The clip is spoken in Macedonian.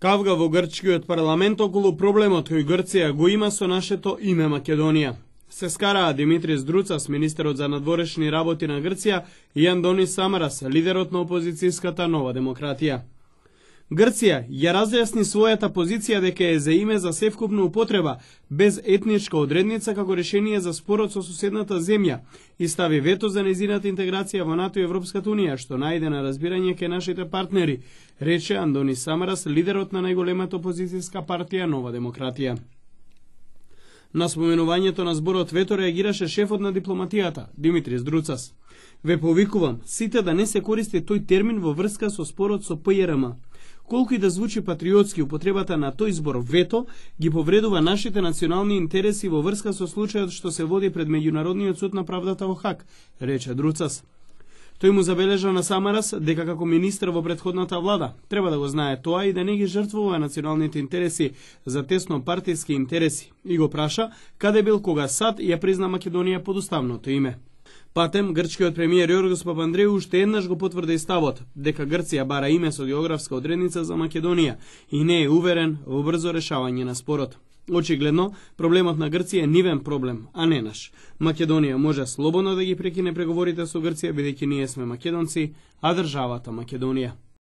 Кавга во грчкиот парламент околу проблемот кој Грција го има со нашето име Македонија. Се скараа Димитрис Друцас, министерот за надворешни работи на Грција, и Андонис Самарас, лидерот на опозицијската Нова демократија. Грција ја разјасни својата позиција дека е за име за севкупна употреба, без етничка одредница како решение за спорот со соседната земја и стави вето за нејзината интеграција во НАТО и Европската Унија, што најде на разбирање кај нашите партнери, рече Андонис Самарас, лидерот на најголемата опозицијска партија Нова демократија. На споменувањето на зборот вето реагираше шефот на дипломатијата, Димитрис Друцас. Ве повикувам сите да не се користи тој термин во врска со спорот со ПЈРМ. Колку и да звучи патриотски, употребата на тој збор вето ги повредува нашите национални интереси во врска со случајот што се води пред Меѓународниот суд на правдата во Хаг, рече Друцас. Тој му забележа на Самарас дека како министр во претходната влада треба да го знае тоа и да не ги жртвува националните интереси за тесно партиски интереси и го праша каде бил кога САД ја призна Македонија под уставното име. Патем, грчкиот премиер Јоргос Папандреу уште еднаш го потврди ставот дека Грција бара име со географска одредница за Македонија и не е уверен во брзо решавање на спорот. Очигледно, проблемот на Грција е нивен проблем, а не наш. Македонија може слободно да ги прекине преговорите со Грција, бидејќи ние сме македонци, а државата Македонија